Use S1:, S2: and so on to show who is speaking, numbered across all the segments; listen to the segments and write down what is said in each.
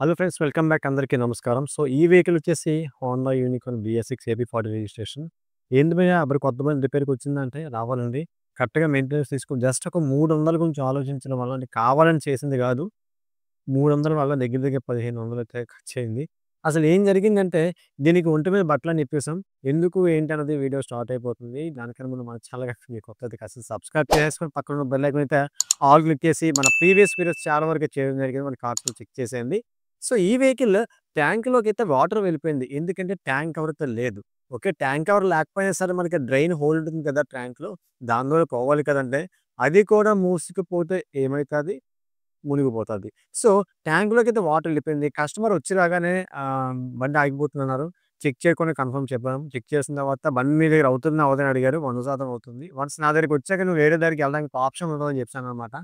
S1: Hello friends, welcome back. అందరికీ నమస్కారం. So, ఈ వెహికల్ వచ్చేసి Honda unicorn BS6 AP40 registration. ఏంది భయ్యా అప్పుడు కొత్త బండి రిపేర్‌కొచ్చిందంటే రావాలండి. కరెక్ట్‌గా మెయింటెనెన్స్ తీసుకొని జస్ట్ ఒక 300 గురించి ఆలోచించడం వల్ల అంటే కావాలని చేసింది గాదు. 300 వల్ల దగ్గర దగ్గర 1500 అయితే ఖర్చయింది. అసలు ఏం జరిగిందంటే దీనికి ఒంటి మీద బట్టలని ఇప్పేసాం. ఎందుకు ఏంటి అన్నది వీడియో స్టార్ట్ అయిపోతుంది. దానికన్నా ముందు మన ఛానల్ గనుక కొత్తది కాస్త సబ్స్క్రైబ్ చేసేసుకొని పక్కన ఉన్న బెల్ ఐకాన్ అయితే ఆల్ క్లిక్ చేసి మన ప్రీవియస్ వీడియోస్ చాలా వరకు చేయడం జరిగింది. మన కార్డ్స్‌లో చెక్ చేసేయండి. సో, ఈ వెహికల్ ట్యాంక్‌లోకైతే వాటర్ వెళ్ళిపోయింది. ఎందుకంటే ట్యాంక్ కవర్ అయితే లేదు. ఓకే. ట్యాంక్ కవర్ లేకపోయినా సరే మనకి డ్రైన్ హోల్ ఉంటుంది కదా ట్యాంక్‌లో. దాని ద్వారా పోవాలి కదండీ! అది కూడా మూసుకుపోతే ఏమైతది? మునిగిపోతది. సో, ట్యాంక్‌లోకైతే వాటర్ వెళ్ళిపోయింది. కస్టమర్ వచ్చి రాగానే బండి ఆగిపోతుందన్నారు. చెక్ చేయకుండా కన్ఫర్మ్ చెప్పాం. చెక్ చేసిన తర్వాత బండి మీ దగ్గర అవుతుందా? అవ్వదా? అని అడిగారు. 100% అవుతుంది. వన్స్ నా దగ్గరికొచ్చాక నువ్వు వేరే దగ్గరికి వెళ్ళడానికి ఆప్షన్ ఉండదని చెప్పాననమాట.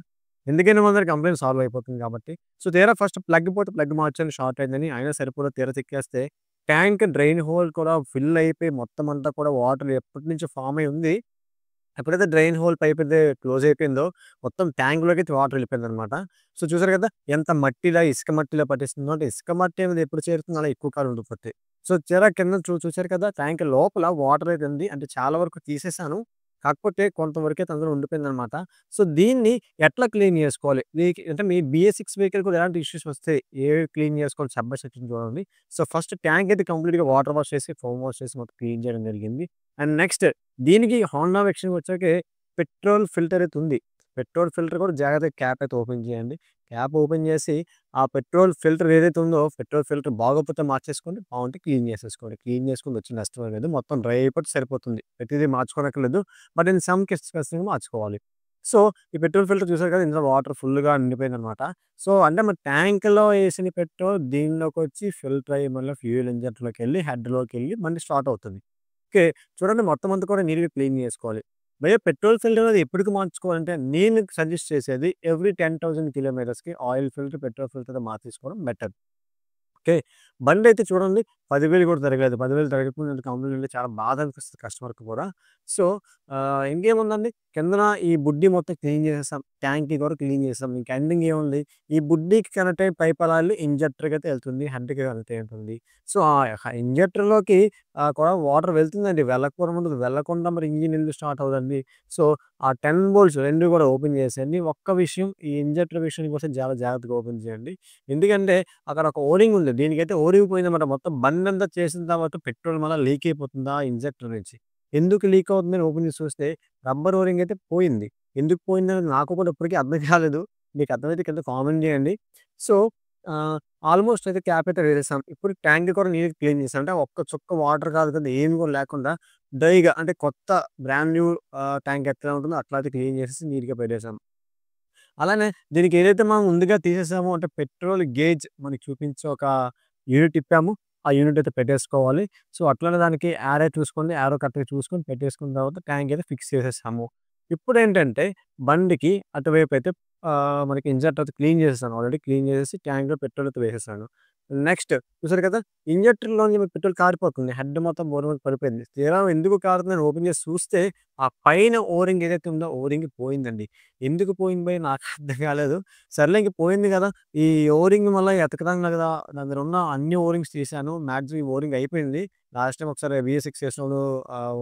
S1: ఎందుకంటే మన దగ్గర కంప్లెయింట్ సాల్వ్ అయిపోతుంది కాబట్టి. సో, తీరా ఫస్ట్ ప్లగ్ పోతే ప్లగ్ మార్చాను షార్ట్ అయిందని. అయినా సరిపోలేదు. తీరా చెక్కేస్తే ట్యాంక్ డ్రైన్ హోల్ కూడా ఫిల్ అయిపోయి మొత్తం అంతా కూడా వాటర్ ఎప్పటినుంచో ఫార్మ్ అయ్యి ఉంది. ఎప్పుడైతే డ్రైన్ హోల్ పైప్ అయితే క్లోజ్ అయిపోయిందో, మొత్తం ట్యాంక్‌లోకైతే వాటర్ వెళ్ళిపోయిందనమాట. సో, చూసారు కదా! ఎంత మట్టిలా, ఇసుక మట్టిలో పట్టేస్తుందో. అంటే ఇసుక మట్టి అనేది ఎప్పుడు చేరుతుందో అలా ఎక్కువ కాలం ఉండిపోద్ది. సో, తీరా కింద చూసారు కదా! ట్యాంక్ లోపల వాటర్ అయితే ఉంది. అంటే చాలా వరకు తీసేసాను. కాకపోతే కొంతవరకైతే అందులో ఉండిపోయిందనమాట. సో, దీన్ని ఎట్లా క్లీన్ చేసుకోవాలి? అంటే మీ BS6 వెహికల్ కూడా ఎలాంటి ఇష్యూస్ వస్తాయి? ఏవి క్లీన్ చేసుకోవాలి స్టెప్ బై స్టెప్ చూడండి. సో, ఫస్ట్ ట్యాంక్ అయితే కంప్లీట్‌గా వాటర్ వాష్ చేసి, ఫోమ్ వాష్ చేసి మొత్తం క్లీన్ చేయడం జరిగింది. అండ్ నెక్స్ట్ దీనికి హోండా విషయానికొచ్చాకే పెట్రోల్ ఫిల్టర్ అయితే ఉంది. పెట్రోల్ ఫిల్టర్ కూడా జాగ్రత్తగా క్యాప్ అయితే ఓపెన్ చేయండి. క్యాప్ ఓపెన్ చేసి ఆ పెట్రోల్ ఫిల్టర్ ఏదైతే ఉందో పెట్రోల్ ఫిల్టర్ బాగోకపోతే మార్చేసుకోండి. బాగుంటే క్లీన్ చేసేసుకోండి. క్లీన్ చేసుకుంటే వచ్చే నష్టం ఏం లేదు. మొత్తం డ్రై అయిపోతే సరిపోతుంది. ప్రతిదీ మార్చుకోనక్కర్లేదు. బట్ ఇన్ సమ్ కేసెస్ ఖచ్చితంగా మార్చుకోవాలి. సో, ఈ పెట్రోల్ ఫిల్టర్ చూసారు కదా! ఇందులో వాటర్ ఫుల్‌గా నిండిపోయిందనమాట. సో, అంటే మన ట్యాంక్‌లో ఏసిన పెట్రోల్ దీనిలోకొచ్చి ఫిల్టర్ అయ్యి మళ్ళీ ఫ్యూయల్ ఇంజెక్టర్‌లోకెళ్ళి హెడ్‌లోకెళ్ళి మళ్ళీ స్టార్ట్ అవుతుంది. ఓకే. చూడండి మొత్తం అంతా కూడా నీట్‌గా క్లీన్ చేసుకోవాలి. భయ్యా పెట్రోల్ ఫిల్టర్ అనేది ఎప్పటికి మార్చుకోవాలంటే నేను సజెస్ట్ చేసేది ఎవ్రీ 10,000 కిలోమీటర్స్‌కి ఆయిల్ ఫిల్టర్, పెట్రోల్ ఫిల్టర్ మార్చేసుకోవడం బెటర్. ఓకే. బండయితే చూడండి 10,000 కూడా తిరగలేదు. 10,000 తిరగకుండా కంప్లెయింట్ అంటే చాలా బాధ అనిపిస్తది కస్టమర్‌కి కూడా. సో, ఇంకేముందండి కిందన ఈ బుడ్డి మొత్తం క్లీన్ చేసేసాం. ట్యాంక్‌కి కూడా క్లీన్ చేసాం. ఇంక ఎండింగ్ ఏముంది? ఈ బుడ్డికి కనెక్ట్ అయ్యే పైప్ అలాలు ఇంజెక్టర్‌కైతే ఎళ్తుంది. హెడ్‌కి కనెక్ట్ అయ్యి ఉంటుంది. సో, ఇంజెక్టర్‌లోకి కూడా వాటర్ వెళ్తుందండి. వెళ్ళకపోవడం ఉండదు. వెళ్ళకుండా మరి ఇంజిన్ ఎందుకు స్టార్ట్ అవ్వదండి? సో, ఆ 10 బోల్ట్స్ 2 కూడా ఓపెన్ చేసేయండి. ఒక్క విషయం ఈ ఇంజెక్టర్ విషయానికి వస్తే చాలా జాగ్రత్తగా ఓపెన్ చేయండి. ఎందుకంటే అక్కడ ఒక ఓరింగ్ ఉంది. దీనికైతే ఓరింగ్ పోయిందన్నమాట. మొత్తం బండంతా చేసిన తర్వాత పెట్రోల్ మళ్ళా లీక్ అయిపోతుందా ఇంజెక్టర్ నుంచి. ఎందుకు లీక్ అవుతుందని ఓపెన్ చేసి చూస్తే రబ్బర్ ఓరింగ్ అయితే పోయింది. ఎందుకు పోయిందనేది నాకు కూడా ఇప్పటికి అర్థం కాలేదు. మీకు అర్థమైతే కింద కామెంట్ చేయండి. సో, ఆహ్, ఆల్మోస్ట్ అయితే క్యాప్ అయితే వేసేసాం. ఇప్పుడు ట్యాంక్ కూడా నీట్‌గా క్లీన్ చేసాం. అంటే ఒక్క చుక్క వాటర్ కాదు కదా! ఏమి కూడా లేకుండా డ్రైగా అంటే కొత్త బ్రాండ్ న్యూ ట్యాంక్ ఎట్లా ఉంటుందో అట్లా అయితే క్లీన్ చేసేసి నీట్‌గా పెట్టేసాం. అలానే దీనికి ఏదైతే మనం ముందుగా తీసేసామో అంటే పెట్రోల్ గేజ్ మనకి చూపించే ఒక యూనిట్ ఇప్పాము. ఆ యూనిట్ అయితే పెట్టేసుకోవాలి. సో, అట్లనే దానికి యారో చూసుకోండి. యారో కరెక్ట్‌గా చూసుకొని పెట్టేసుకున్న తర్వాత ట్యాంక్ అయితే ఫిక్స్ చేసేసాము. ఇప్పుడేంటంటే బండికి అటువైపు అయితే మనకి ఇంజెక్టర్ అయితే క్లీన్ చేసేసాను. ఆల్రెడీ క్లీన్ చేసేసి ట్యాంక్‌లో పెట్రోల్ అయితే వేసేసాను. నెక్స్ట్ చూసారు కదా! ఇంజెక్టర్‌లోంచి పెట్రోల్ కారిపోతుంది. హెడ్ మొత్తం బోర్ మీద పడిపోయింది. తీరా ఎందుకు కారుతుందని ఓపెన్ చేసి చూస్తే ఆ పైన ఓరింగ్ ఏదైతే ఉందో ఓరింగ్ పోయిందండి. ఎందుకు పోయింది భయ్ నాకు అర్థం కాలేదు. సర్లే ఇంక పోయింది గదా! ఈ ఓరింగ్ మళ్ళా ఎతకడం కదా! నా దగ్గర ఉన్న అన్ని ఓరింగ్స్ తీశాను. మాక్సిమం ఈ ఓరింగ్ అయిపోయింది. లాస్ట్ టైమ్ ఒకసారి VS6 చేసినప్పుడు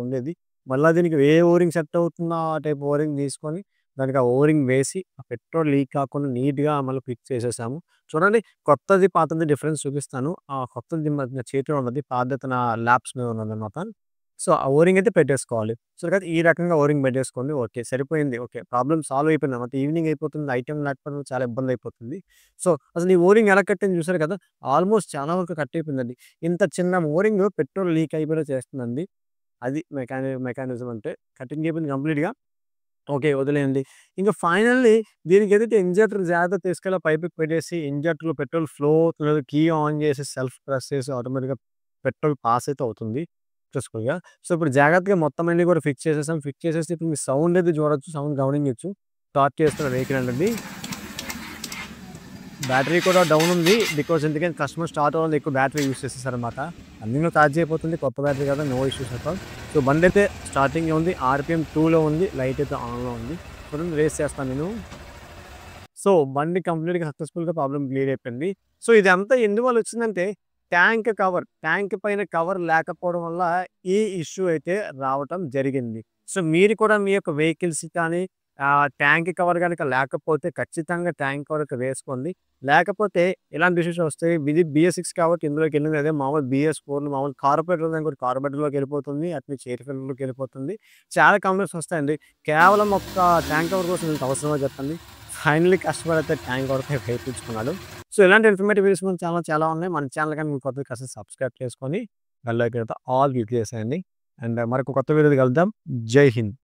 S1: ఉండేది. మళ్ళా దీనికి ఏ ఓరింగ్ సెట్ అవుతుందో ఆ టైప్ ఓరింగ్ తీసుకొని దానికి ఆ ఓరింగ్ వేసి ఆ పెట్రోల్ లీక్ కాకుండా నీట్‌గా మళ్ళీ ఫిక్స్ చేసేసాము. చూడండి కొత్తది, పాతది డిఫరెన్స్ చూపిస్తాను. ఆ కొత్తది నా చేతిలో ఉన్నది. పాతదైతే నా ల్యాప్స్ మీద ఉన్నదనమాట. సో, ఆ ఓరింగ్ అయితే పెట్టేసుకోవాలి. సో, కదా ఈ రకంగా ఓరింగ్ పెట్టేసుకోండి. ఓకే. సరిపోయింది. ఓకే. ప్రాబ్లమ్ సాల్వ్ అయిపోయిందన్నమాట. ఈవినింగ్ అయిపోతుంది. ఐటెమ్ లేకపోవడం చాలా ఇబ్బందయిపోతుంది. సో, అసలు ఈ ఓరింగ్ ఎలా కట్టింది చూసారు కదా! ఆల్మోస్ట్ చాలా వరకు కట్ అయిపోయిందండి. ఇంత చిన్న ఓరింగ్ పెట్రోల్ లీక్ అయిపోయినా చేస్తుందండి. అది మెకానిజం అంటే. కటింగ్ అయిపోయింది కంప్లీట్‌గా. ఓకే. వదిలేయండి. ఇంక ఫైనల్లీ దీనికేదైతే ఇంజెక్టర్ జాగ్రత్తగా తీసుకెళ్ళి ఆ పైప్‌కి పెట్టేసి ఇంజెక్టర్‌లో పెట్రోల్ ఫ్లో అవుతున్నది కీ ఆన్ చేసి సెల్ఫ్ ప్రెస్ చేసి ఆటోమేటిక్‌గా పెట్రోల్ పాస్ అయితే అవుతుంది సక్సెస్‌ఫుల్‌గా. సో, ఇప్పుడు జాగ్రత్తగా మొత్తం అన్నీ కూడా ఫిక్స్ చేసేసాం. ఫిక్స్ చేసేసి ఇప్పుడు మీరు సౌండ్ అయితే చూడొచ్చు. సౌండ్ గమనించొచ్చు. స్టార్ట్ చేస్తున్న వెహికల్ అనేది. బ్యాటరీ కూడా డౌన్ ఉంది. బికాజ్ ఎందుకంటే కస్టమర్ స్టార్ట్ అవ్వడానికి ఎక్కువ బ్యాటరీ యూజ్ చేసేసారనమాట. రన్నింగ్‌లో ఛార్జ్ అయిపోతుంది. కొత్త బ్యాటరీ కదా! No issues at all. So, బండయితే స్టార్టింగ్‌లో ఉంది. ఆర్‌పిఎం 2లో ఉంది. లైట్ అయితే ఆన్‌లో ఉంది. చూడండి రేస్ చేస్తాను నేను. సో, బండి కంప్లీట్‌గా సక్సెస్‌ఫుల్‌గా ప్రాబ్లమ్ క్లియర్ అయిపోయింది. సో, ఇదంతా ఎందువల్ల వచ్చిందంటే ట్యాంక్ పైన కవర్ లేకపోవడం వల్ల ఈ ఇష్యూ అయితే రావటం జరిగింది. సో, మీరు కూడా మీ యొక్క వెహికల్స్ కానీ ట్యాంక్ కవర్ గనక లేకపోతే ఖచ్చితంగా ట్యాంక్ కవర్ అయితే వేసుకోండి. లేకపోతే ఇలాంటి ఇష్యూస్ వస్తాయి. ఇది BS6 కాబట్టి ఇందులోకెళ్ళింది అదే మామూలు BS4 మామూలు కార్బొరేటర్ ఉందనుకోండి కార్బొరేటర్‌లోకెళ్ళిపోతుంది. అట్నే ఎయిర్ ఫిల్టర్‌లోకెళ్ళిపోతుంది. చాలా కంప్లెయింట్స్ వస్తాయండి. కేవలం ఒక్క ట్యాంక్ కవర్ కోసం ఇంత అవసరమా చెప్పండి? ఫైనల్లీ కష్టపడైతే ట్యాంక్ కవర్ అయితే వేయించుకున్నాడు. సో, ఇలాంటి ఇన్ఫర్మేటివ్ వీడియోస్ మన ఛానెల్‌లో చాలా ఉన్నాయి. మన ఛానెల్ గాని మీకు కొత్తగా కాస్త సబ్స్క్రైబ్ చేసుకొని బెల్ ఐకాన్ ఆల్ క్లిక్ చేసేయండి. అండ్ మరొక కొత్త వీడియోలో కలుద్దాం. జై హింద్.